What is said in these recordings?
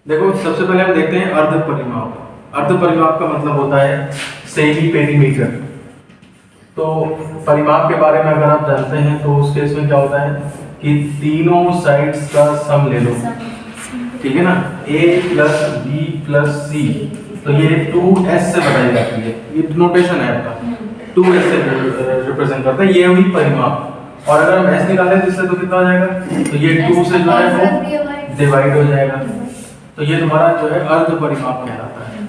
देखो सबसे पहले हम देखते हैं अर्ध परिमाप। अर्ध परिमाप का मतलब होता है सेमी पेरीमीटर। तो परिमाप के बारे में अगर आप जानते हैं तो उस केस में क्या होता है कि तीनों साइड्स का सम ले लो, ठीक है ना, a plus b plus c। तो ये 2s से बताई जाती है, ये नोटेशन है आपका, 2s से रिप्रेजेंट करता है, ये हुई परिमाप। और अगर हम s निकालें तो इससे तो कितना हो जाएगा, तो ये 2 से जो है वो डिवाइड हो जाएगा। तो ये तुम्हारा जो है अर्ध परिमाप कहलाता है।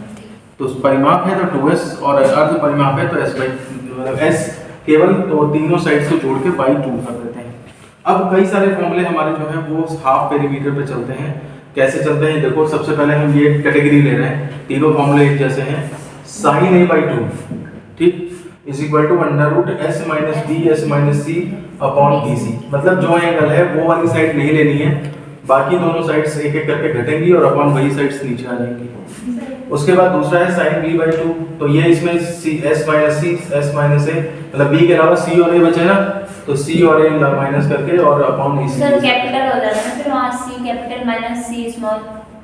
तो परिमाप है तो 2s और अर्ध परिमाप है तो s मतलब s केवल तो तीनों साइड्स को जोड़ के बाई 2 कर देते हैं। अब कई सारे फॉर्मूले हमारे जो है वो हाफ पेरीमीटर पे चलते हैं। कैसे चलते हैं देखो, सबसे पहले हम ये कैटेगरी ले रहे हैं, तीनों फॉर्मूले एक जैसे हैं। sin a/2 ठीक is equal to under root s minus b s minus c upon bc। मतलब जो एंगल है वो वाली साइड नहीं लेनी है, बाकी दोनों साइड्स एक एक करके घटेंगी और अपॉन वही साइड्स नीचे आ जाएंगी। उसके बाद दूसरा है sin b/2। तो ये इसमें s minus c s minus a मतलब b के अलावा c और a बचे ना, तो c और a माइनस करके और अपॉन ac। सर कैपिटल हो जाता है ना, फिर वहां c capital minus c small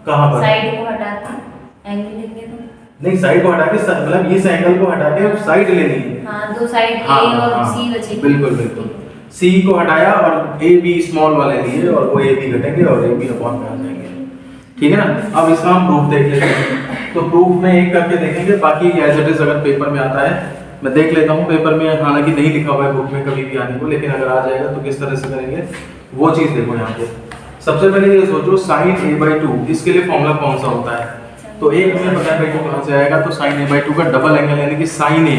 कहां पर साइड को हटा के एंगल लेंगे तो नहीं, साइड को हटा के मतलब इस एंगल को हटा के साइड लेनी है। हां, दो साइड a और c बचेगी। बिल्कुल बिल्कुल, c को हटाया और a b स्मॉल वाले लिए और वो a b घटेंगे और a b अपॉन में आ जाएंगे, ठीक है ना। अब इसका हम प्रूफ देख लेते हैं। तो प्रूफ में एक करके देखेंगे, बाकी एज इट इज अगर पेपर में आता है मैं देख लेता हूँ। पेपर में हालांकि नहीं लिखा हुआ है बुक में कभी भी आने को, लेकिन अगर आ जाएगा तो किस तरह से करेंगे वो चीज़ देखो। यहाँ पे सबसे पहले ये सोचो sin a/2 इसके लिए फॉर्मूला कौन सा होता है। तो एक हमें पता है भाई कहाँ से आएगा, तो sin a/2 का डबल एंगल यानी कि sin a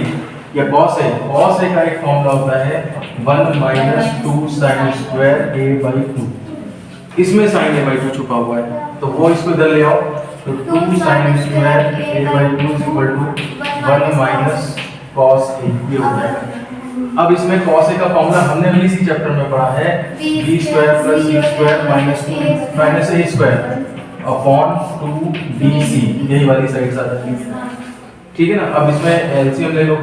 या cos a। cos a का एक फॉर्मूला होता है 1 माइनस 2 sin स्क्वायर a/2। इसमें sin a/2 छुपा हुआ है, तो वो इसको इधर ले आओ। तो 2 sin square a/2 equal to 1 minus cos a, ये हो जाएगा। अब इसमें cos a का फॉर्मूला हमने भी इसी चैप्टर में पढ़ा है, b square plus c square minus 2 minus a square upon 2bc, यही वाली साइड आ जाती है, ठीक है ना। अब इसमें एलसीएम ले लो,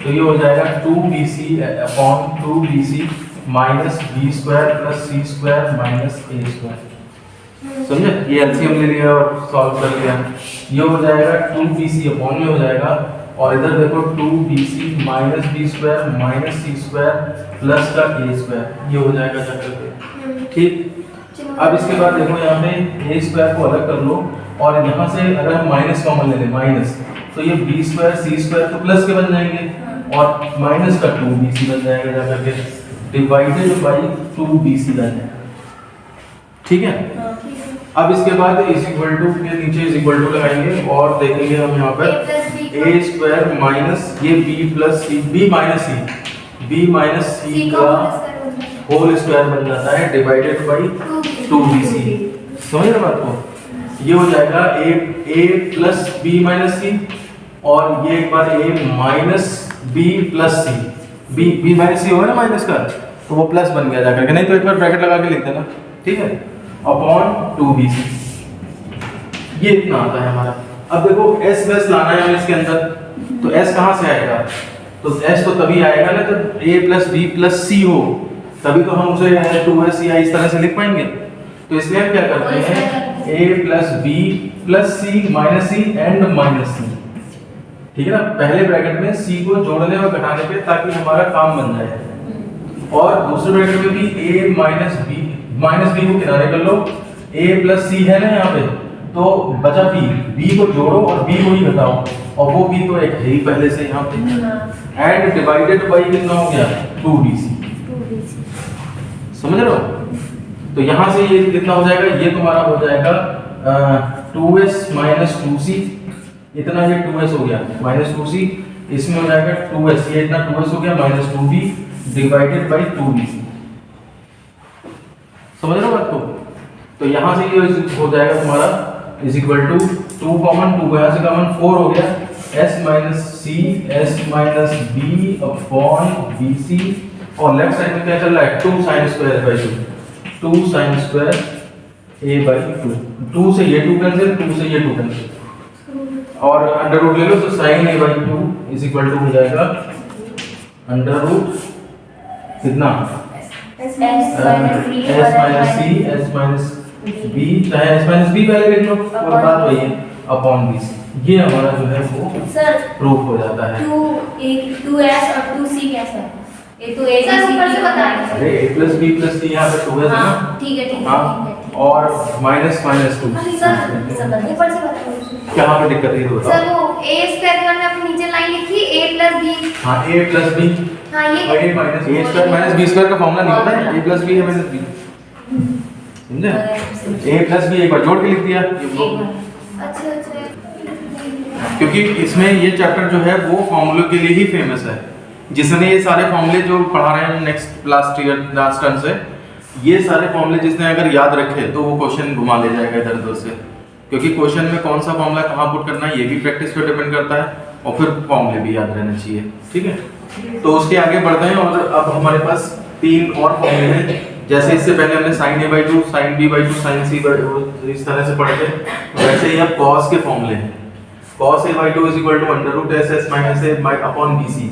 तो ये हो जाएगा 2bc upon 2bc minus b square plus c square minus a square. समझे, ये एलसीएम ले लिया और सॉल्व कर लिया। ये हो जाएगा 2bc अपॉन में हो जाएगा, और इधर देखो 2bc minus b square minus c square plus का a स्क्वायर, ये हो जाएगा चक्कर पे, ठीक। अब इसके बाद देखो यहाँ पे a स्क्वायर को अलग कर लो, और यहाँ से अगर हम माइनस कॉमन ले लें माइनस, तो ये b स्क्वायर c स्क्वायर तो प्लस के बन जाएंगे और माइनस का 2bc बन जाएगा जाकर के, डिवाइडेड बाई 2bc बन जाएगा, ठीक है। अब इसके बाद इज इक्वल टू के नीचे इज इक्वल टू लगाएंगे और देखेंगे हम यहाँ पर a स्क्वायर माइनस ये b plus c b minus c का होल स्क्वायर बन जाता है डिवाइडेड बाई 2bc। समझ रहे बात को, ये हो जाएगा a plus b minus c, और ये एक बार a minus b plus c, b minus c होगा ना माइनस का, तो वो प्लस बन गया जाकर के, नहीं तो एक बार ब्रैकेट लगा के लिख देना, ठीक है, अपॉन 2bc। ये इतना आता है हमारा। अब देखो s प्लस लाना है हमें इसके अंदर, तो s कहाँ से आएगा, तो s तो तभी आएगा ना जब a plus b plus c हो, तभी तो हम उसे 2s या इस तरह से लिख पाएंगे। तो इसलिए हम क्या करते हैं a plus b plus c minus c and minus c, ठीक है ना। पहले ब्रैकेट में c को जोड़ने और घटाने पे ताकि हमारा काम बन जाए, और दूसरे ब्रैकेट में भी a माइनस b को किनारे कर लो, a प्लस c है ना यहाँ पे, तो बचा b को जोड़ो और b को ही घटाओ, और वो b तो एक है ही पहले से यहाँ पे, एंड डिवाइडेड बाई कितना हो गया 2bc। समझ रहे हो, तो यहाँ से ये कितना हो जाएगा, ये तुम्हारा हो जाएगा 2s माइनस 2c, इतना ये 2s हो गया माइनस 2c, इसमें हो जाएगा 2s, ये इतना 2s हो गया minus 2b divided by 2bc। समझ रहे हो बात को, तो यहाँ से ये हो जाएगा तुम्हारा इज इक्वल टू 2 कॉमन, 2 यहाँ से कॉमन 4 हो गया, s minus c s minus b upon bc, और लेफ्ट साइड में क्या चल रहा है 2 sin square by 2 sin square a/2, 2 से ये 2 कैंसिल, 2 से ये 2 कैंसिल, और अंडर रूट ले लो, तो sin a/2 is equal to हो जाएगा अंडर रूट कितना s minus c s minus B चाहे एस माइनस बी पहले लिख लो और बात वही है अपॉन बी सी। ये हमारा जो है वो सर प्रूफ हो जाता है। 2s और 2c कैसा है? ये तो a सर, ऊपर से बताएंगे। अरे a प्लस बी प्लस सी यहाँ पे 2 है ना। हाँ ठीक है हाँ और माइनस माइनस 2 सर ऊपर से बताओ। कहाँ पे दिक्कत है तो सर बताओ। वो a स्क्वायर के बाद आपने नीचे लाइन लिखी a प्लस b। हाँ a प्लस बी हाँ ये और a minus a square minus B square का फॉर्मूला नहीं होता है a प्लस बी है माइनस बी, समझे? a प्लस बी एक बार जोड़ के लिख दिया अच्छा अच्छा। क्योंकि इसमें ये चैप्टर जो है वो फॉर्मूले के लिए ही फेमस है। जिसने ये सारे फॉर्मूले जो पढ़ा रहे हैं next last year last term से, ये सारे फॉर्मूले जिसने अगर याद रखे तो वो क्वेश्चन घुमा ले जाएगा इधर उधर से। क्योंकि क्वेश्चन में कौन सा फॉर्मूला कहाँ पुट करना है ये भी प्रैक्टिस पे डिपेंड करता है और फिर फॉर्मूले भी याद रहने चाहिए, ठीक है। तो उसके आगे बढ़ते हैं और अब हमारे पास 3 और फॉर्मूले हैं। जैसे इससे पहले हमने sin a/2 sin b/2 sin c/2 इस तरह से पढ़े थे, वैसे ही अब cos के फॉर्मूले हैं। cos a/2 √s - a upon bc,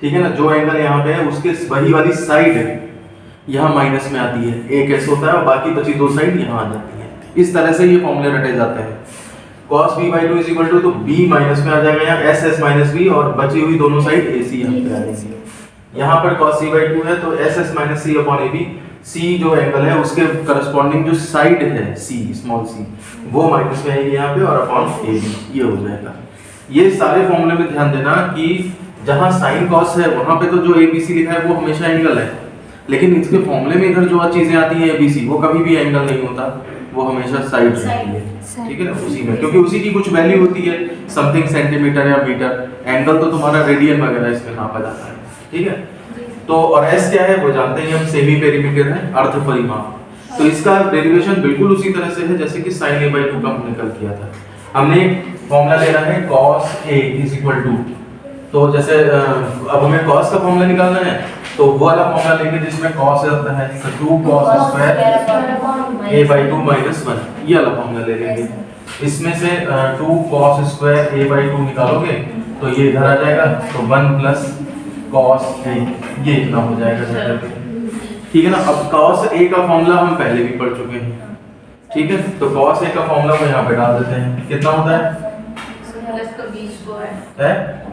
ठीक है ना। जो एंगल यहाँ पे है उसके वही वाली साइड यहाँ माइनस में आती है, एक s होता है और बाकी बची 2 साइड यहाँ आ जाती है। इस तरह से ये फॉर्मूले रटे जाते हैं। cos b/2 तो b माइनस में आ जाएगा यहाँ s - b और बची हुई दोनों साइड ac यहाँ पे आ जाएगी। यहाँ पर cos c/2 है तो s - c upon ab, c जो एंगल है उसके करस्पॉन्डिंग जो साइड है c स्मॉल c वो माइनस में आएगी यहाँ पे और अपॉन ab ये हो जाएगा। ये सारे फॉर्मूले में ध्यान देना कि जहाँ sin cos है वहाँ पे तो जो abc लिखा है वो हमेशा एंगल है, लेकिन इसके फॉर्मूले में इधर जो चीजें आती हैं abc वो कभी भी एंगल नहीं होता, वो हमेशा साइड रहती है, ठीक है ना। उसी में क्योंकि उसी की कुछ वैल्यू होती है समथिंग सेंटीमीटर या मीटर, एंगल तो तुम्हारा रेडियन वगैरह इसमें नापा जाता है, ठीक है। तो और s क्या है वो जानते हैं हम, सेमी पेरीमीटर है, अर्ध परिमाप। तो इसका डेरिवेशन बिल्कुल उसी तरह से है जैसे कि sin a/2 का हमने कल किया था। हमने फॉर्मूला लेना है cos a = तो जैसे अब हमें cos का फॉर्मूला निकालना है तो वो वाला फॉर्मूला लेंगे जिसमें cos आता है, तो 2 cos स्क्वायर a/2 - 1 ये वाला फॉर्मूला ले लेंगे। इसमें से 2 cos स्क्वायर a/2 निकालोगे तो ये इधर आ जाएगा, तो 1 प्लस cos a ये इतना हो जाएगा, ठीक है ना। अब cos a का फॉर्मूला हम पहले भी पढ़ चुके हैं, ठीक है। तो cos a का फॉर्मूला को यहाँ पे डाल देते हैं, कितना होता है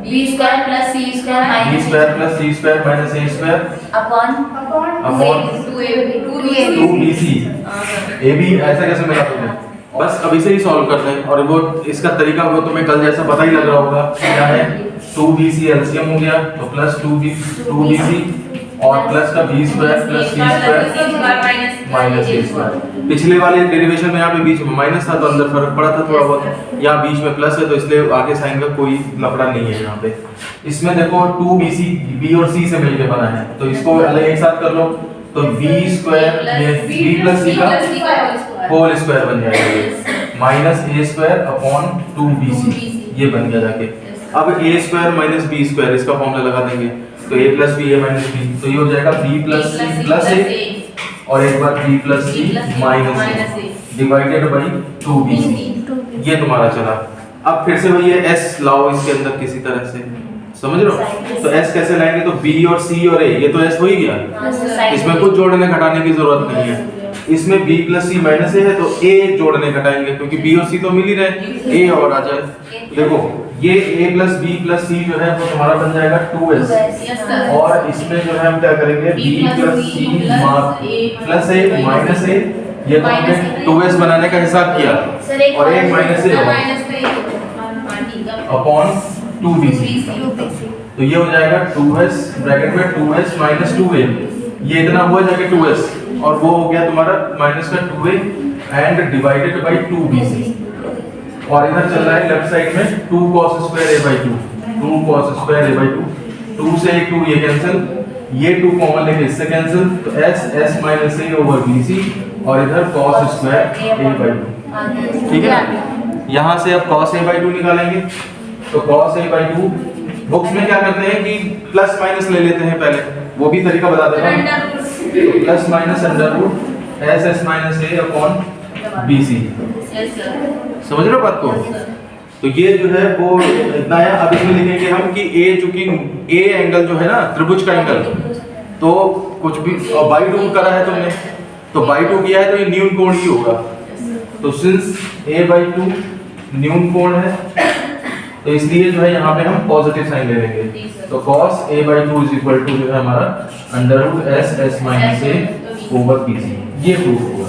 b square plus c square b minus square plus c square minus a square upon upon 2bc। ab ऐसा कैसे मिला तुम्हें? बस अब इसे ही सॉल्व करते हैं और वो इसका तरीका वो तुम्हें कल जैसा पता ही लग रहा होगा। क्या है 2bc एलसीएम हो गया तो प्लस 2bc और प्लस का b square plus c square minus a square. पिछले वाले डेरिवेशन में यहाँ पे बीच में माइनस था तो अंदर फर्क पड़ा था थोड़ा बहुत, यहाँ बीच में प्लस है तो इसलिए आगे साइन का कोई लफड़ा नहीं है यहाँ पे। इसमें देखो 2bc b और c से मिलके बना है तो इसको अलग एक साथ कर लो तो b स्क्वायर ये b प्लस c का होल स्क्वायर बन जाएगा minus a square upon 2bc ये बन गया जाके। अब a square minus b square इसका फॉर्मूला लगा देंगे तो a plus b a minus b तो ये हो जाएगा b plus c plus a और एक बार b plus c minus a divided by 2bc ये तुम्हारा चला। अब फिर से वही है s लाओ इसके अंदर किसी तरह से, समझ रहे हो। तो s कैसे लाएंगे तो b और c और a ये तो s हो ही गया, इसमें कुछ जोड़ने घटाने की जरूरत नहीं है। इसमें b plus c minus a है तो a जोड़ने घटाएंगे क्योंकि b और c तो मिल ही रहे, a और आ जाए। देखो ये a plus b plus c जो है वो तुम्हारा बन जाएगा 2s और इसमें जो है हम क्या करेंगे b plus c plus a minus a ये तो हमने 2s बनाने का हिसाब किया और एक माइनस a अपॉन 2bc तो ये हो जाएगा 2s ब्रैकेट में 2s माइनस 2a ये इतना हुआ जाके 2s और वो हो गया तुम्हारा माइनस का 2a and divided by 2bc और इधर चल रहा है लेफ्ट साइड में 2 cos square a/2 2 cos square a/2 2 से 2 ये कैंसिल, ये 2 कॉमन लेके इससे कैंसिल तो s minus a over bc और इधर cos स्क्वायर a/2, ठीक है ना। यहाँ से अब cos a/2 निकालेंगे तो cos a/2 बुक्स में क्या करते हैं कि प्लस माइनस ले लेते हैं पहले, वो भी तरीका बता देता हूँ। Plus minus under root s minus a upon bc, समझ रहे हो बात को। तो ये जो है वो इतना है। अब इसमें लिखेंगे हम कि a चूंकि a एंगल जो है ना त्रिभुज का एंगल तो कुछ भी बाई 2 करा है तुमने तो बाई 2 किया है तो ये न्यून कोण ही होगा तो सिंस a/2 न्यून कोण है तो इसलिए जो है यहाँ पे हम पॉजिटिव साइन ले लेंगे। तो cos a/2 is equal to जो है हमारा √s(s-a)/bc, ये प्रूफ होगा।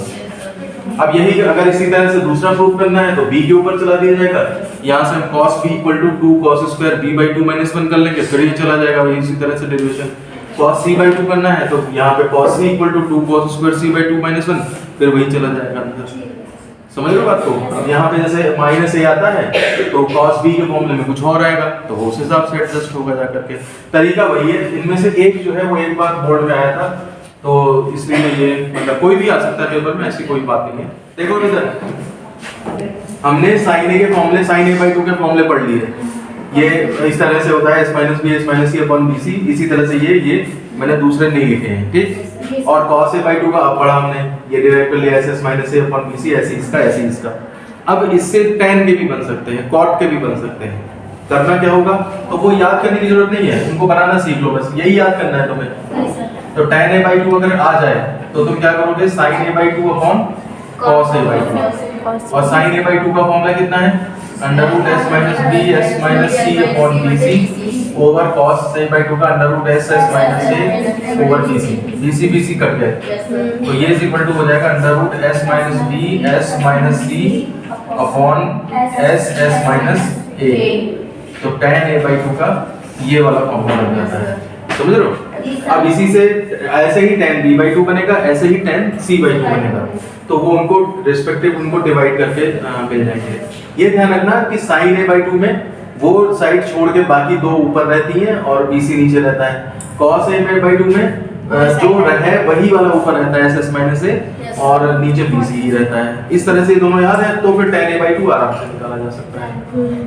अब यही अगर इसी तरह से दूसरा प्रूफ करना है तो b के ऊपर चला दिया जाएगा। यहाँ से हम cos b equal to 2 cos square b/2 - 1 कर लेंगे, फिर ये चला जाएगा वही इसी तरह से डेरिवेशन। cos c/2 करना है तो यहाँ पे cos c equal to 2 cos square c/2 - 1, फिर वही चला जाएगा अंदर। समझ रहे हो बात को? अब यहाँ पे जैसे माइनस a आता है तो cos b के फॉर्मूले में कुछ और आएगा, तो वो उस हिसाब से एडजस्ट होगा जा करके। तरीका वही है। इनमें से एक जो है वो एक बार बोर्ड में आया था, तो इसलिए ये मतलब कोई भी आ सकता है पेपर में, ऐसी कोई बात नहीं है। देखो इधर हमने sin a के फॉर्मूले sin a/2 के फॉर्मूले पढ़ लिए। ये इस तरह से होता है s-b(s-c)/bc। इसी तरह से ये मैंने दूसरे नहीं लिखे हैं, ठीक। और cos a/2 का अब पढ़ा हमने, ये डायरेक्ट कर लिया s-a/bc, ऐसे इसका। अब इससे tan के भी बन सकते हैं, cot के भी बन सकते हैं। करना क्या होगा, तो वो याद करने की जरूरत नहीं है, उनको बनाना सीख लो, बस यही याद करना है तुम्हें। तो tan a/2 अगर आ जाए तो तुम क्या करोगे, sin a/2 upon cos a/2। और sin a/2 का फॉर्मूला कितना है, √s-b(s-c)/bc over cos a/2 का √s(s-a)/bc। bc कट गए तो ये इज इक्वल टू हो जाएगा √s-b(s-c) अपॉन s(s-a)। तो tan a/2 का ये वाला फॉर्मूला बन जाता है, समझ रहे हो? अब इसी से ऐसे ही tan b/2 बनेगा, ऐसे ही tan c/2 बनेगा, तो वो उनको रिस्पेक्टिव उनको डिवाइड करके मिल जाएंगे। ये ध्यान रखना कि sin a/2 में वो साइड छोड़ के बाकी दो ऊपर रहती हैं और bc नीचे रहता है। cos a/2 में जो है वही वाला ऊपर रहता है s(s-a) और नीचे bc ही रहता है। इस तरह से ये दोनों याद है तो फिर tan a/2 आराम से निकाला जा सकता है,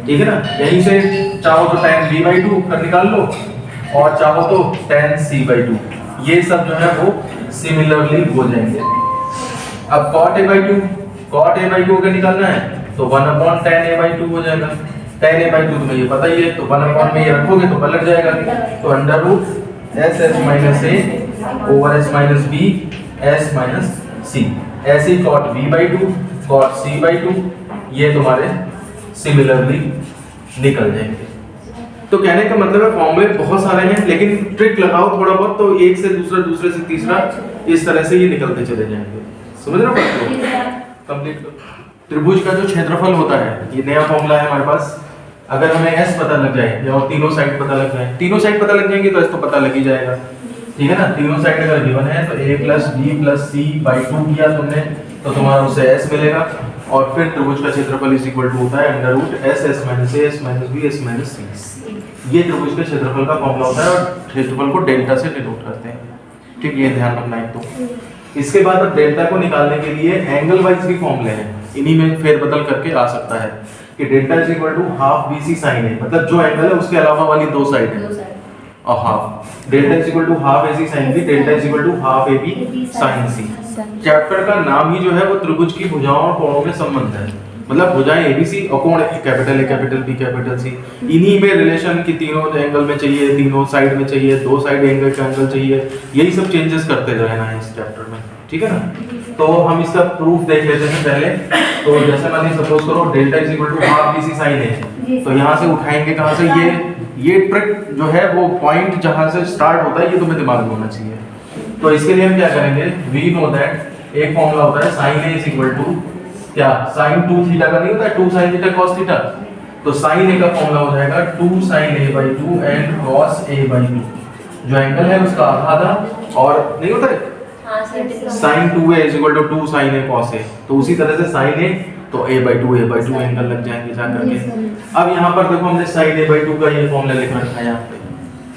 ठीक है ना। यहीं से चाहो तो tan b/2 कर निकाल लो और चाहो तो tan c/2, ये सब जो है वो सिमिलरली हो जाएंगे। अब cot a/2 अगर निकालना है तो 1/tan a/2 हो जाएगा। tan a/2 तुम्हें ये पता ही है, तो 1/, में ये रखोगे तो पलट जाएगा, तो √s(s-a) ओवर s-b s-c। ऐसे ही cot b/2 cot c/2 ये तुम्हारे सिमिलरली निकल जाएंगे। तो कहने का मतलब है फॉर्मूले बहुत सारे हैं, लेकिन ट्रिक लगाओ थोड़ा बहुत तो एक से दूसरा, दूसरे से तीसरा, इस तरह से ये निकलते चले जाएंगे। समझ रहे हो बात को? कंप्लीट करो। त्रिभुज का जो क्षेत्रफल होता है, ये नया फॉर्मूला है हमारे पास। अगर हमें s पता लग जाए या तीनों साइड पता लग जाए, तीनों साइड पता लग जाएंगे तो s तो पता लग ही जाएगा, ठीक है ना। तीनों साइड अगर गिवन है तो a + b + c/2 किया तुमने तो तुम्हारा उससे s मिलेगा। और फिर त्रिभुज का क्षेत्रफल इज इक्वल टू होता है √s(s-a)/s-b(s-c)। ये त्रिभुज के क्षेत्रफल का फॉर्मूला होता है और क्षेत्रफल को डेल्टा से डिनोट करते हैं, ठीक। ये ध्यान रखना है। तो इसके बाद अब डेल्टा को निकालने के लिए एंगल वाइज भी फॉर्मूले हैं, इन्हीं में फेरबदल करके आ सकता है कि delta is equal to half bc sin a, मतलब जो एंगल है उसके अलावा वाली दो साइड है और half. Delta is equal to half ac sin b, delta is equal to half ab sin c। Chapter का नाम ही जो है वो त्रिभुज की भुजाओं और कोणों में संबंध है, मतलब भुजाएं ABC और कोण capital A capital B capital C, इन्हीं में रिलेशन की तीनों एंगल में चाहिए, तीनों साइड में चाहिए, दो साइड एंगल का एंगल चाहिए, यही सब चेंजेस करते रहना है इस चैप्टर में, ठीक है ना। तो हम इसका प्रूफ देख लेते हैं पहले। तो जैसे मान लीजिए सपोज करो delta is equal to half bc sin a, तो यहाँ से उठाएंगे कहाँ से, ये ट्रिक जो है वो पॉइंट जहाँ से स्टार्ट होता है ये तुम्हें दिमाग में होना चाहिए। तो इसके लिए हम क्या करेंगे, वी नो दैट एक फॉर्मूला होता है sin a is equal to क्या, sin 2 थीटा का नहीं होता है 2 sin थीटा cos थीटा, तो sin a का फॉर्मूला हो जाएगा 2 sin a/2 and cos a/2। जो एंगल है उसका आधा और नहीं होता है sin 2a is equal to 2 sin a cos a, तो उसी तरह से sin a तो a/2 एंगल लग जाएंगे जा करके। अब यहाँ पर देखो हमने sin a/2 का ये फॉर्मूला लिख रखा है यहाँ पे,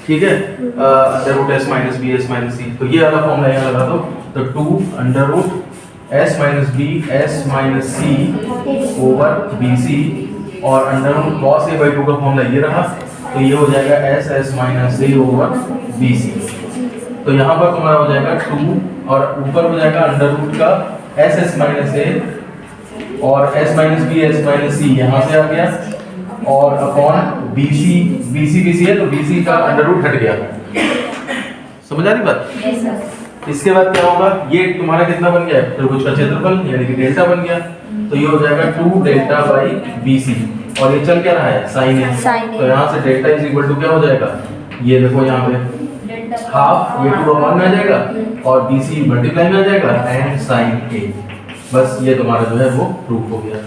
ठीक है, √s-b(s-c), तो ये वाला फॉर्मूला यहाँ लगा दो, तो 2 √s-b(s-c) ओवर bc और √cos a/2 का फॉर्मूला ये रहा, तो ये हो जाएगा s(s-a) ओवर bc। तो यहाँ पर तुम्हारा हो जाएगा 2 और ऊपर हो जाएगा अंडर रूट का s(s-a) और s-b(s-c) यहाँ से आ गया और अपॉन bc है तो bc का अंडर रूट हट गया। समझ आ रही बात? इसके बाद क्या होगा, ये तुम्हारा कितना बन गया, त्रिभुज का क्षेत्रफल यानी कि डेल्टा बन गया। तो तो ये हो जाएगा 2 डेल्टा बाई BC और ये चल क्या रहा है साइन ए। Sin A। तो यहाँ से डेल्टा इज इक्वल टू क्या हो जाएगा, ये देखो यहाँ पे हाफ, ये 2/1 में आ जाएगा और BC मल्टीप्लाई में आ जाएगा एंड साइन ए। बस ये तुम्हारा जो है वो प्रूफ हो गया।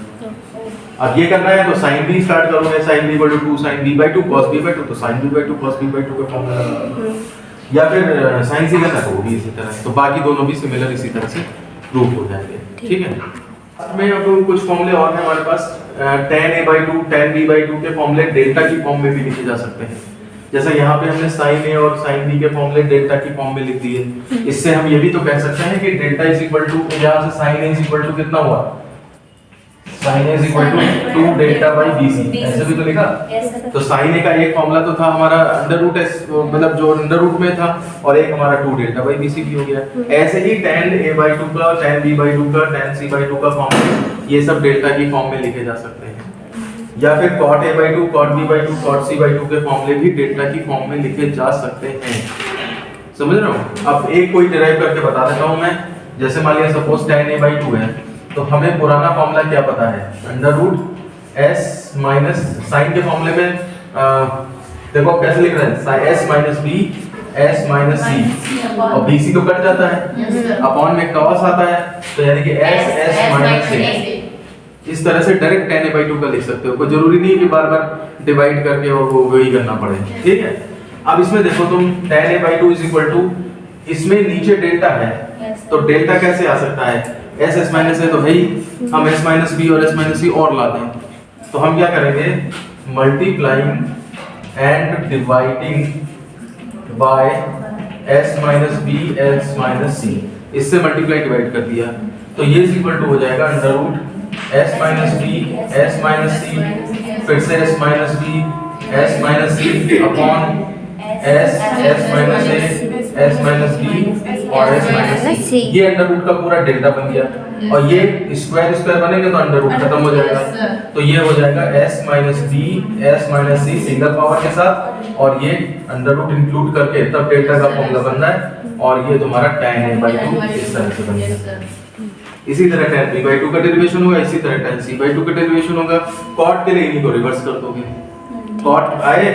अब ये करना है तो साइन B स्टार्ट करोगे, sine B equal to 2 sin B/2 cos B/2, तो sin B/2 cos B/2 का फॉर्मूला लगाओगे, या फिर साइन C करना तो वो भी इसी तरह। तो बाकी दोनों भी सिमिलर इसी तरह से प्रूफ हो जाएंगे। ठीक है, अब मैं अब कुछ फॉर्मूले और हैं हमारे पास। tan A/2 tan B/2 के फॉर्मूले डेल्टा की फॉर्म में भी लिखे जा सकते हैं। जैसा यहाँ पे हमने sin A और sin B के फॉर्मूले डेल्टा की फॉर्म में लिख दिए। इससे हम ये भी तो कह सकते हैं कि डेल्टा इज इक्वल टू, यहाँ से sin A is equal to कितना हुआ, sin A is equal to 2 delta by BC, ऐसे भी तो लिखा। तो sin A का एक फॉर्मूला तो था हमारा अंडर रूट s, मतलब जो अंडर रूट में था, और एक हमारा 2 डेल्टा बाई BC भी हो गया। ऐसे ही tan A/2 का, tan B/2 का, tan C/2 का फॉर्मूला ये सब डेल्टा की फॉर्म में लिखे जा सकते हैं। या फिर cot A/2 cot B/2 cot C/2 के फॉर्मूले भी डेल्टा की फॉर्म में लिखे जा सकते हैं। समझ रहे हो? अब एक कोई डिराइव करके बता देता हूं मैं। जैसे मान लिया सपोज tan A/2 है, तो हमें पुराना फॉर्मूला क्या पता है, under root s minus sine के फॉर्मूले में देखो आप कैसे लिख रहे हैं, s minus b s minus c, और bc तो कट जाता है, अपॉन में cos आता है, तो यानी कि s माइनस a। इस तरह से डायरेक्ट tan A/2 का लिख सकते हो, कोई जरूरी नहीं है कि बार-बार डिवाइड करके और वो वही करना पड़े। ठीक है, अब इसमें देखो तुम tan A/2 is equal to, इसमें नीचे डेल्टा है, तो डेल्टा कैसे आ सकता है, s माइनस a तो है ही, हम s माइनस b और s माइनस c और ला दें, तो हम क्या करेंगे, multiplying and dividing by s minus b s minus c, इससे मल्टीप्लाई डिवाइड कर दिया, तो ये इज इक्वल टू हो जाएगा under root s minus b s minus c, फिर से s minus b s minus c upon s minus a s minus b और s माइनस c। ये अंडर रूट का पूरा डेल्टा बन गया, और ये स्क्वायर स्क्वायर बनेंगे तो अंडर रूट खत्म हो जाएगा, तो ये हो जाएगा s minus b s minus c single power के साथ, और ये अंडर रूट इंक्लूड करके तब डेल्टा का फॉर्मूला बन रहा है, और ये तुम्हारा tan A/2 इस तरह से बन गया। इसी तरह tan B/2 का डेरिवेशन होगा, इसी तरह tan C/2 का डेरिवेशन होगा। cot के लिए इन्हीं को रिवर्स कर दोगे, cot आए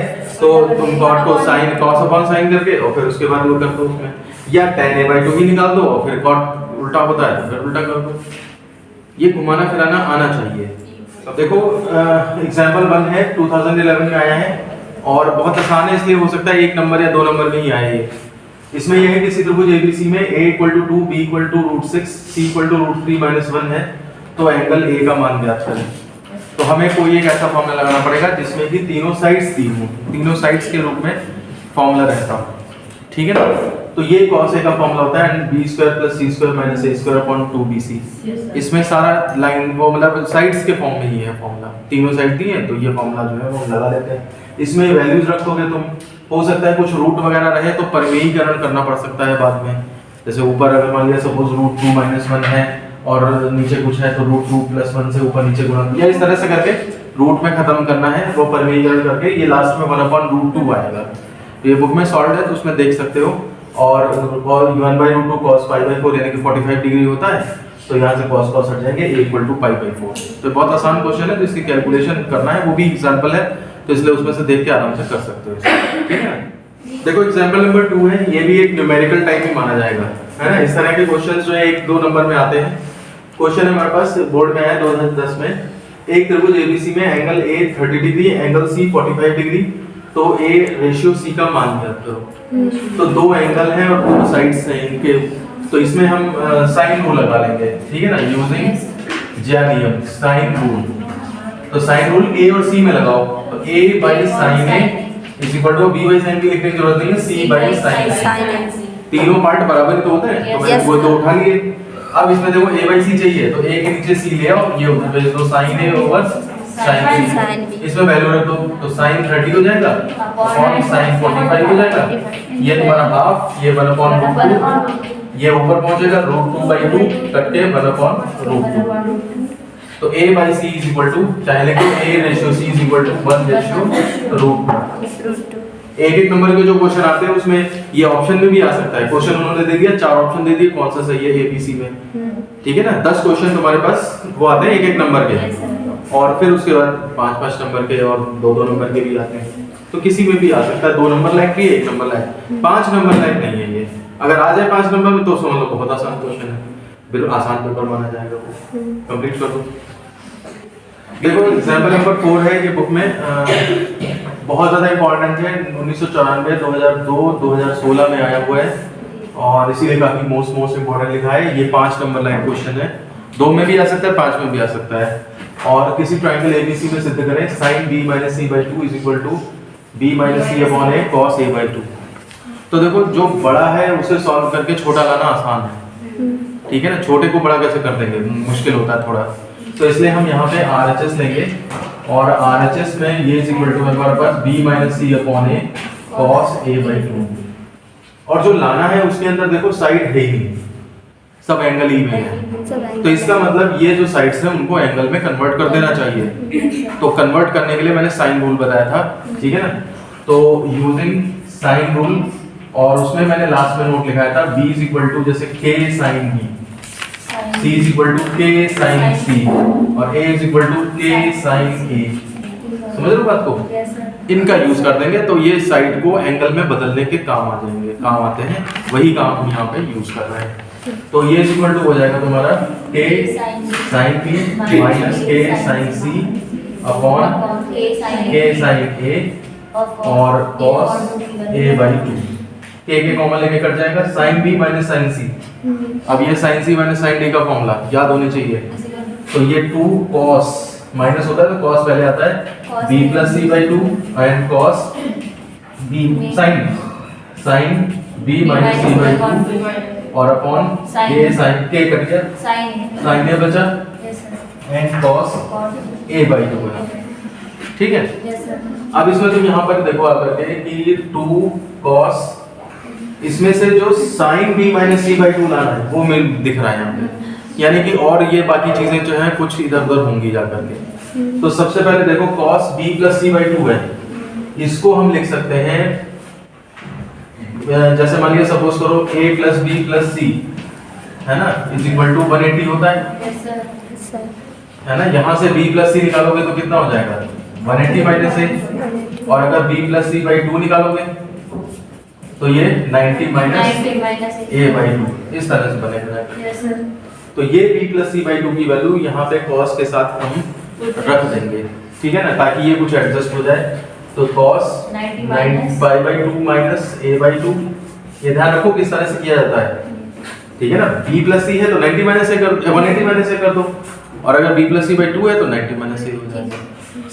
तो तुम cot को sin cos अपॉन sin करके और फिर उसके बाद वो कर दो उसमें, या tan A/2 ही निकाल दो और फिर cot उल्टा होता है तो फिर उल्टा कर दो। ये घुमाना फिराना आना चाहिए। अब देखो एग्जांपल 1 है, 2011 में आया है और बहुत आसान है, इसलिए हो सकता है 1 नंबर या 2 नंबर में ही आए ये। इसमें यह है कि किसी त्रिभुज ABC में a = 2 b = √6 c = √3 - 1 है, तो एंगल A का मान ज्ञात करें। तो हमें कोई एक ऐसा फॉर्मूला लगाना पड़ेगा जिसमें कि तीनों साइड्स दी हों, तीनों साइड्स के रूप में फॉर्मूला रहता हो। ठीक है ना, तो ये cos A का फॉर्मूला होता है b² + c² - a² upon 2bc। इसमें सारा लाइन वो मतलब साइड्स के फॉर्म में ही है फॉर्मूला, तीनों साइड दी है, तो ये फॉर्मूला जो है वो लगा लेते हैं। इसमें वैल्यूज रखोगे तुम, हो सकता है कुछ रूट वगैरह रहे तो परिमेयीकरण करना पड़ सकता है बाद में। जैसे ऊपर अगर मान लिया सपोज √2 - 1 है और नीचे कुछ है तो √2 + 1 से ऊपर नीचे गुणा, या इस तरह से करके रूट में खत्म करना है, वो परिमेयीकरण करके ये लास्ट में 1/√2 आएगा। तो ये बुक में सॉल्व है तो उसमें देख सकते हो। और 1/√2 cos π/4 यानी कि 45 डिग्री होता है, तो यहाँ से cos हट जाएंगे, a = π/4। तो बहुत आसान क्वेश्चन है, तो इसकी कैलकुलेशन करना है, वो भी एग्जांपल है, तो इसलिए उसमें से देख के आराम से कर सकते हो। ठीक है, देखो एग्जांपल नंबर 2 है, ये भी एक न्यूमेरिकल टाइप ही माना जाएगा, है ना। इस तरह के क्वेश्चंस जो है 1-2 नंबर में आते हैं। क्वेश्चन हमारे पास बोर्ड में है 2010 में, एक त्रिभुज ABC में angle A 30 degree, angle C 45 degree, तो A/C का मान ज्ञात करो। तो दो एंगल हैं और दोनों साइड्स हैं इनके, तो इसमें हम साइन रूल लगा लेंगे। ठीक है ना, यूजिंग ज्यामिति साइन रूल। तो साइन रूल A और C में लगाओ, तो A/sin A = B/sin B लिखने की जरूरत नहीं है, C/sin A। तीनों पार्ट बराबर ही तो होते हैं, तो मैंने वो तो उठा लिए। अब इसमें देखो A/C चाहिए, तो A के नीचे C ले आओ, ये उधर भेज दो, sin A / sin B। इसमें वैल्यू रख दो, तो sin 30 हो जाएगा और sin 45 हो जाएगा। ये तुम्हारा हाफ, ये 1/√2, ये ऊपर पहुंचेगा √2/2 कट के 1/√2। तो A/C = चाहे लिखो A/C = 1/√2। एक नंबर के जो क्वेश्चन आते हैं उसमें ये ऑप्शन में भी आ सकता है। क्वेश्चन उन्होंने दे दिया, 4 ऑप्शन दे दिए, कौन सा सही है ABC में। ठीक है ना। 10 क्वेश्चन तुम्हारे पास वो आते हैं एक एक नंबर के, Yes, sir. और फिर उसके बाद 5-5 नंबर के और 2-2 नंबर के भी आते हैं। तो किसी में भी आ सकता है, 2 नंबर लायक भी 1 नंबर लायक, 5 नंबर लायक नहीं है ये। अगर आ जाए 5 नंबर में तो समझ लो बहुत आसान क्वेश्चन है, बिल्कुल आसान पेपर माना जाएगा वो। कंप्लीट कर दो। देखो एग्जाम्पल नंबर 4 है ये बुक में, बहुत ज़्यादा इंपॉर्टेंट है, 1994, 2002, 2016 में आया हुआ है और इसीलिए काफ़ी मोस्ट इंपॉर्टेंट लिखा है। ये 5 नंबर लाइन क्वेश्चन है, 2 में भी आ सकता है, 5 में भी आ सकता है। और किसी ट्रायंगल एबीसी में सिद्ध करें sin b - c/2 is equal to b - c upon a cos a/2। तो देखो जो बड़ा है उसे सॉल्व करके छोटा लाना आसान है, ठीक है ना। छोटे को बड़ा कैसे कर देंगे, मुश्किल होता है थोड़ा। तो इसलिए हम यहाँ पे RHS लेंगे और RHS में ये इज इक्वल टू हमारे पास b - c upon a cos a/2। और जो लाना है उसके अंदर देखो साइड है ही नहीं, सब एंगल ही में है। तो इसका मतलब ये जो साइड्स हैं उनको एंगल में कन्वर्ट कर देना चाहिए। तो कन्वर्ट करने के लिए मैंने साइन रूल बताया था, ठीक है ना। तो यूजिंग साइन रूल, और उसमें मैंने लास्ट में नोट लिखाया था b इज इक्वल टू जैसे k sin b, c is equal to k sin c और a is equal to k sin a। समझ रहे हो बात को? Yes, sir. इनका यूज कर देंगे तो ये साइड को एंगल में बदलने के काम आ जाएंगे, काम आते हैं, वही काम हम यहाँ पे यूज कर रहे हैं। तो ये इक्वल टू हो जाएगा तुम्हारा k sin p minus k sin c upon k sin a और cos a/2। k के कॉमन लेके कट जाएगा, sin b minus sin c। अब ये sin c minus sin d का फॉर्मूला याद होने चाहिए। तो ये 2 cos माइनस होता है तो cos पहले आता है, b plus c/2 and cos b sin b minus c/2 और upon k sin k cut गया, sin a बचा एंड cos a/2 है, ठीक है। अब इसमें तुम यहाँ पर देखो आकर के कि 2 cos, इसमें से जो sin b माइनस c/2 लाना है वो मिल दिख रहा है यहाँ पे, यानी कि और ये बाकी चीजें जो हैं कुछ इधर उधर होंगी जाकर के। तो सबसे पहले देखो cos b plus c/2 है, इसको हम लिख सकते हैं जैसे मान लिया सपोज करो a plus b plus c है ना इज इक्वल टू 180 होता है ना। यहाँ से b plus c निकालोगे तो कितना हो जाएगा 180 माइनस a, और अगर b plus c/2 निकालोगे तो ये 90 माइनस a/2 इस तरह से बनेगा। तो ये b plus c/2 की वैल्यू यहाँ पे cos के साथ हम रख देंगे, ठीक है ना, ताकि ये कुछ एडजस्ट हो जाए। तो cos 90 माइनस a/2, ये ध्यान रखो किस तरह से किया जाता है, ठीक है ना। b plus c है तो 90 माइनस a कर 180 माइनस a कर दो, और अगर b plus c/2 है तो 90 माइनस a हो जाएगा।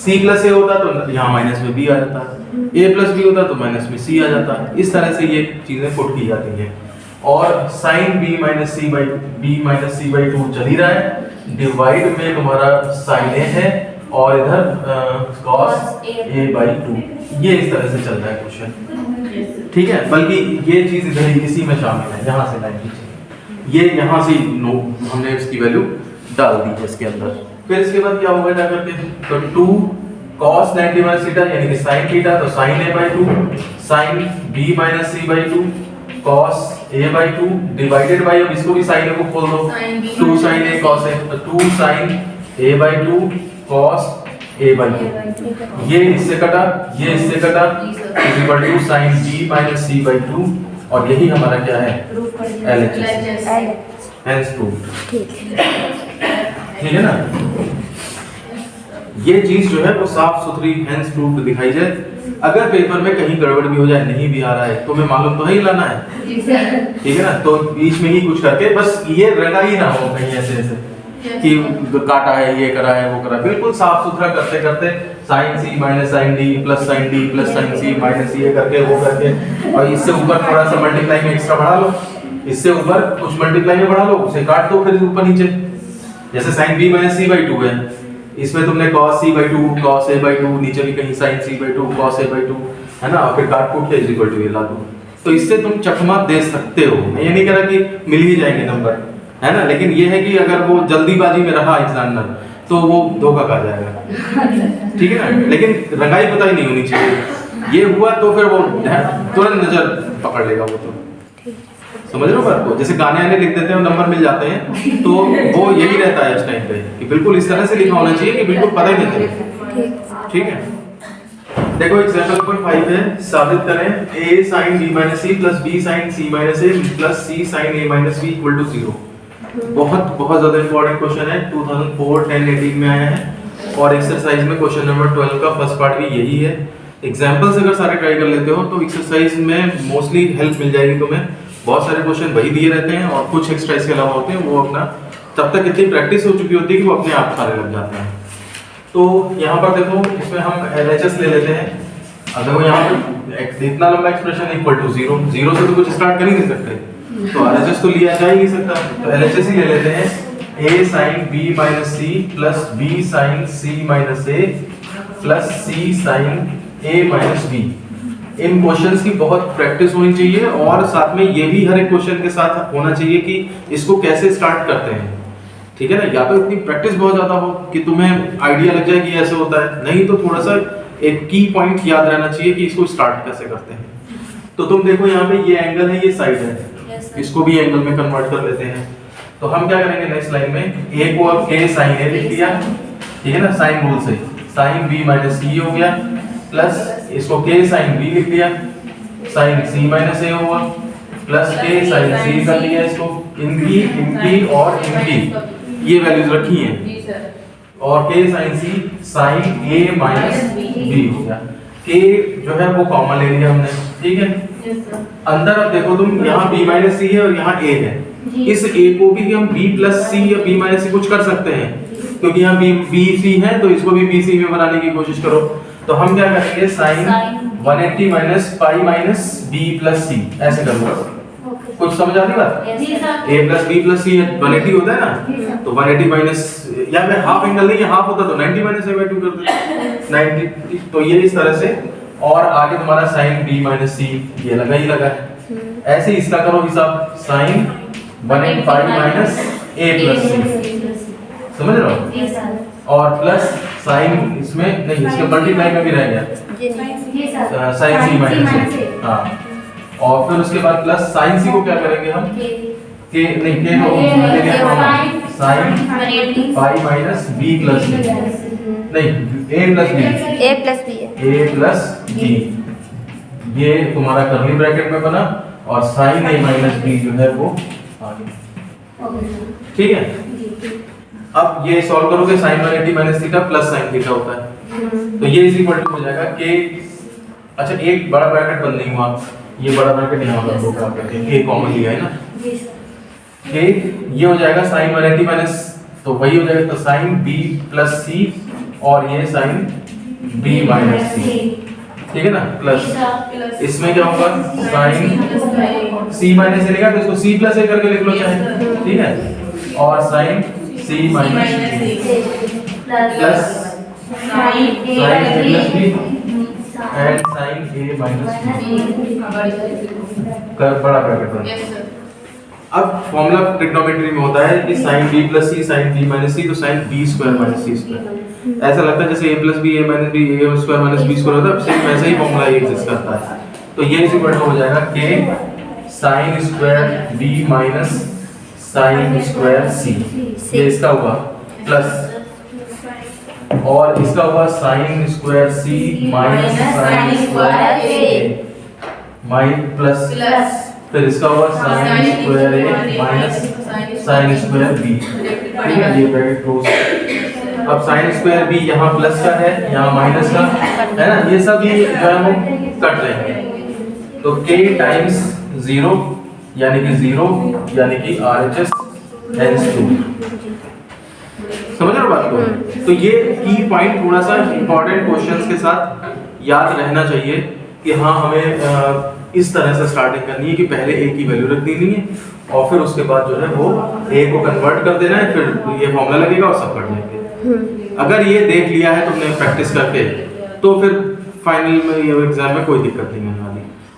c plus a होता तो यहाँ माइनस में b आ जाता, a plus b होता तो माइनस में c आ जाता। इस तरह से ये चीजें पुट की जाती हैं। और sin b माइनस c/2 चल ही रहा है, डिवाइड में तुम्हारा sin a है और इधर cos a/2, ये इस तरह से चल रहा है क्वेश्चन, ठीक है। बल्कि ये चीज इधर इसी में शामिल है, यहाँ से लाइन खींचे, ये यहाँ से नो हमने इसकी वैल्यू डाल दी है इसके अंदर। फिर इसके बाद क्या होगा जाकर के, तो 2 cos 90 माइनस थीटा यानी कि sin थीटा, तो sin a/2 sin b minus c/2 cos a/2 divided by, अब इसको भी sin a को खोल दो, 2 sin a cos a, तो 2 sin a/2 cos a/2, ये इससे कटा, ये इससे कटा, is equal to sin b minus c/2, और यही हमारा क्या है LHS, हेंस प्रूव्ड, ठीक है ना। ये चीज जो है वो साफ सुथरी हेंस प्रूव्ड दिखाई जाए। अगर पेपर में कहीं गड़बड़ भी हो जाए, नहीं भी आ रहा है, तो मैं मालूम तो ही लाना है, ठीक है ना। तो बीच में ही कुछ करके बस ये रगा ही ना हो कहीं ऐसे ऐसे कि काटा है, ये करा है, वो करा, बिल्कुल साफ सुथरा करते करते sin c minus sin d plus sin d plus sin c minus ये करके वो करके, और इससे ऊपर थोड़ा सा मल्टीप्लाई में एक्स्ट्रा बढ़ा लो, इससे ऊपर कुछ मल्टीप्लाई में बढ़ा लो, उसे काट दो फिर ऊपर नीचे। जैसे sin b माइनस c/2 है, इसमें तुमने cos c/2 cos a/2, नीचे भी कहीं sin c/2 cos a/2 है ना, और फिर काट कूट के इज इक्वल टू ये ला दो। तो इससे तुम चकमा दे सकते हो, मैं ये नहीं कह रहा कि मिल ही जाएंगे नंबर, है ना, लेकिन ये है कि अगर वो जल्दीबाजी में रहा एग्जामिनर तो वो धोखा खा जाएगा, ठीक है ना। लेकिन रंगाई पता ही नहीं होनी चाहिए, ये हुआ तो फिर वो तुरंत नजर पकड़ लेगा वो तो। समझ रहे हो बात को? जैसे गाने आने लिख देते हैं और नंबर मिल जाते हैं, तो वो यही रहता है इस टाइम पे कि बिल्कुल इस तरह से लिखा होना चाहिए कि बिल्कुल पता ही नहीं चले। ठीक है, देखो एग्जांपल नंबर 5 है, साबित करें a sin b minus c plus b sin c minus a plus c sin a minus b equal to 0। बहुत बहुत ज्यादा इंपॉर्टेंट क्वेश्चन है, 2004, 10, 18 में आया है और एक्सरसाइज में क्वेश्चन नंबर 12 का फर्स्ट पार्ट भी यही है। एग्जांपल्स अगर सारे ट्राई कर लेते हो तो एक्सरसाइज में मोस्टली हेल्प मिल जाएगी तुम्हें। बहुत सारे क्वेश्चन वही दिए रहते हैं और कुछ एक्स्ट्रा इसके अलावा होते हैं, वो अपना तब तक इतनी प्रैक्टिस हो चुकी होती है कि वो अपने आप सारे लग जाते हैं। तो यहाँ पर देखो, इसमें हम LHS ले लेते हैं। अब देखो यहाँ पर इतना लंबा एक्सप्रेशन इक्वल टू 0, 0 से तो कुछ स्टार्ट कर ही नहीं सकते, तो LHS तो लिया जा ही नहीं सकता, तो LHS ही ले लेते हैं। a sin b minus c plus b sin c minus a plus c sin a minus b। In questions की बहुत प्रैक्टिस होनी चाहिए और साथ में ये भी हर एक क्वेश्चन के साथ होना चाहिए कि इसको कैसे स्टार्ट करते हैं। ठीक है ना, या तो इतनी प्रैक्टिस बहुत ज्यादा हो कि तुम्हें आइडिया लग जाए कि ऐसे होता है, नहीं तो थोड़ा सा एक की पॉइंट याद रहना चाहिए कि इसको स्टार्ट कैसे करते हैं। तो तुम देखो यहाँ पे ये एंगल है, ये साइड है, इसको भी एंगल में कन्वर्ट कर लेते हैं। तो हम क्या करेंगे नेक्स्ट लाइन में, a को अब a sin a लिख दिया, ठीक है ना, साइन रूल से sin b minus c हो गया, प्लस इसको k sin b लिख दिया, sin c minus a हुआ, प्लस k sin c कर दिया, इसको इनकी और इनकी ये वैल्यूज रखी हैं और k sin c sin a minus b हो गया। k जो है वो कॉमन ले लिया हमने, ठीक है। अंदर अब देखो तुम, यहाँ b minus c है और यहाँ a है, इस a को भी हम b plus c या b minus c कुछ कर सकते हैं, क्योंकि यहाँ b c है तो इसको भी b c में बनाने की कोशिश करो। तो हम क्या करेंगे, sin 180 minus pi minus b plus c ऐसे करूंगा। कुछ समझ आ रही बात? a plus b plus c 180 होता है ना, तो 180 माइनस, या फिर हाफ एंगल नहीं, हाफ होता तो 90 माइनस a/2 कर देते 90। तो ये इस तरह से, और आगे तुम्हारा sin b minus c ये लगा ही लगा है। ऐसे इसका करो हिसाब, sin 180 pi minus a plus c, समझ रहे हो? और प्लस साइन इसमें नहीं, इसके मल्टीप्लाई में भी रह गया साइन सी माइनस ए, हाँ। और फिर उसके बाद प्लस साइन सी को क्या करेंगे हम, के नहीं, के को ले लिया हम sine pi minus B plus C, नहीं A plus B, A plus B, ये तुम्हारा कर्ली ब्रैकेट में बना और साइन ए माइनस बी जो है वो आ गया, ठीक है। अब ये सॉल्व करोगे, sin 180 minus theta plus sin theta होता है, तो ये इज इक्वल टू हो जाएगा k। अच्छा, एक बड़ा ब्रैकेट बंद नहीं हुआ, ये बड़ा ब्रैकेट यहाँ पर होगा, k कॉमन लिया है ना, k ये हो जाएगा sin 180 माइनस, तो वही हो जाएगा, तो sin b प्लस c और ये sin b माइनस c, ठीक है ना, प्लस इसमें क्या होगा, sin c माइनस a लेगा तो इसको c प्लस a करके लिख लो चाहे, ठीक है, और sin c minus plus sin a plus b and sin a minus कर बड़ा ब्रैकेट बन। अब फॉर्मूला ट्रिग्नोमेट्री में होता है कि sin b plus c sin b minus c, तो sin b square minus c square, ऐसा लगता है जैसे a plus b a minus b a square minus b square होता है, सेम वैसा ही फॉर्मूला एग्जिस्ट करता है। तो ये इस इक्वल हो जाएगा k sin square b minus sin square c, ये इसका हुआ, प्लस और इसका हुआ sin square c minus sin square a minus plus, फिर इसका हुआ sin square a minus sin square b, ठीक है, ये ब्रैकेट क्लोज। अब sin स्क्वायर b यहाँ प्लस का है, यहाँ माइनस का है ना, ये सब ये जो है वो कट जाएंगे, तो k टाइम्स 0 यानी कि 0 यानी कि RHS hence 2, समझ रहे हो बात को? तो ये की पॉइंट थोड़ा सा इंपॉर्टेंट क्वेश्चंस के साथ याद रहना चाहिए कि हाँ हमें इस तरह से स्टार्टिंग करनी है कि पहले a की वैल्यू रख देनी है और फिर उसके बाद जो है वो a को कन्वर्ट कर देना है, फिर ये फॉर्मूला लगेगा और सब कर लेंगे। अगर ये देख लिया है तुमने प्रैक्टिस करके, तो फिर फाइनल में ये एग्जाम में कोई दिक्कत नहीं होने वाली।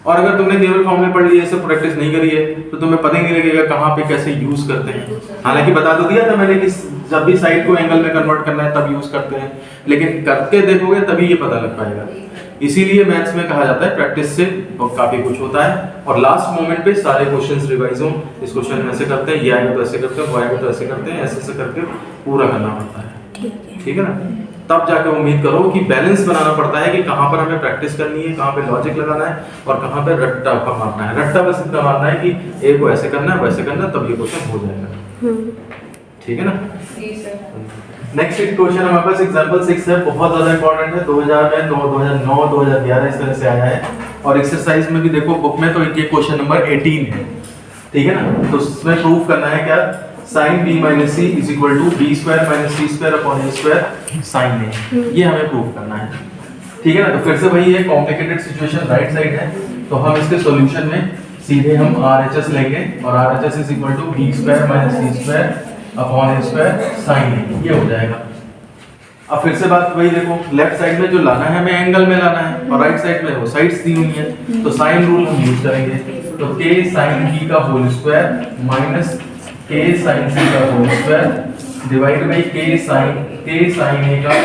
और अगर तुमने केवल फॉर्मूले पढ़ लिए, सब प्रैक्टिस नहीं करी है, तो तुम्हें पता ही नहीं लगेगा कहाँ पे कैसे यूज करते हैं। हालांकि बता तो दिया था मैंने कि जब भी साइड को एंगल में कन्वर्ट करना है तब यूज करते हैं, लेकिन करके देखोगे तभी ये पता लग पाएगा इसीलिए मैथ्स में कहा जाता है प्रैक्टिस से काफी कुछ होता है, और लास्ट मोमेंट पे सारे क्वेश्चंस रिवाइज हो, इस क्वेश्चन में ऐसे करते हैं, ये आएगा तो ऐसे करते हैं, वो आएगा तो ऐसे करते हैं, ऐसे ऐसे करके पूरा करना पड़ता है। ठीक है ना, तब जाके उम्मीद करो कि बैलेंस बनाना पड़ता है कि कहाँ पर हमें प्रैक्टिस करनी है, कहाँ पे लॉजिक लगाना है और कहाँ पे रट्टा मारना है। रट्टा बस इतना मारना है कि ए को ऐसे करना है, वैसे करना है, तब ये क्वेश्चन हो जाएगा। ठीक है ना। नेक्स्ट क्वेश्चन हमारे पास एग्जांपल 6 है, बहुत ज्यादा इंपॉर्टेंट है, 2000 में 2009 2011 इस तरह से आया है, और एक्सरसाइज में भी देखो बुक में तो ये क्वेश्चन नंबर 18 है। ठीक है ना, तो इसमें प्रूफ करना है क्या, sin b minus c is equal to b square minus c square upon a square sin a, ये हमें प्रूफ करना है। ठीक है ना, तो फिर से वही है, कॉम्प्लिकेटेड सिचुएशन राइट साइड है, तो हम इसके सॉल्यूशन में सीधे हम RHS लेंगे, और RHS is equal to b square minus c square upon a square sin a, ये हो जाएगा। अब फिर से बात वही देखो, लेफ्ट साइड में जो लाना है हमें एंगल में लाना है, और राइट साइड में वो साइड्स दी हुई है, तो साइन रूल हम यूज करेंगे, तो k sin b का whole square minus k sin c का whole square divide by k sin a का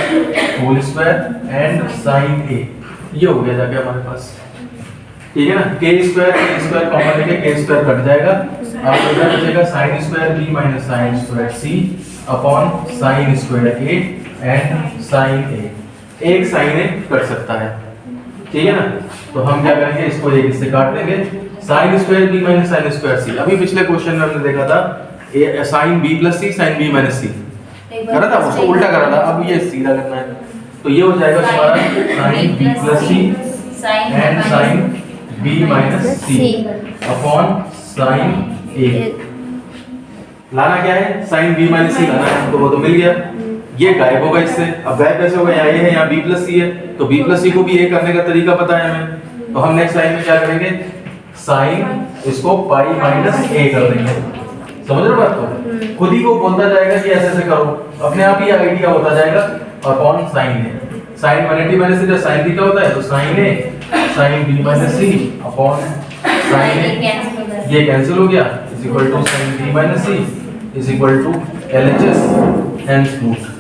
whole square and sin a, ये हो गया जाके हमारे पास। ठीक है ना, k स्क्वायर कॉमन लेके k स्क्वायर कट जाएगा, अब इधर बचेगा sin square b minus sin square c upon sin square a and sin a, एक sin a कट सकता है। ठीक है ना, तो हम क्या करेंगे, इसको एक इससे काट देंगे, sin square b minus sin square c, अभी पिछले क्वेश्चन में हमने देखा था sin b plus c sin b minus c करा था, उसको उल्टा करा था, अब ये सीधा करना है, तो ये हो जाएगा हमारा sin b plus c and sin b minus c upon sin a, लाना क्या है, sin b माइनस c लाना है, तो वो तो मिल गया, ये गायब होगा इससे, अब गायब कैसे होगा, यहाँ ये है, यहाँ b प्लस c है, तो b प्लस c को भी a करने का तरीका पता है हमें, तो हम नेक्स्ट लाइन में क्या करेंगे, sin इसको पाई माइनस a कर देंगे, समझ रहे हो बात को, खुद ही को बोलता जाएगा कि ऐसे ऐसे करो, अपने आप ही आइडिया होता जाएगा, upon sin a, sin 180 minus से जब sin थीटा होता है तो sin a sin b minus c upon sin a, ये कैंसिल हो गया, is equal to sin b minus c is equal to LHS, hence root।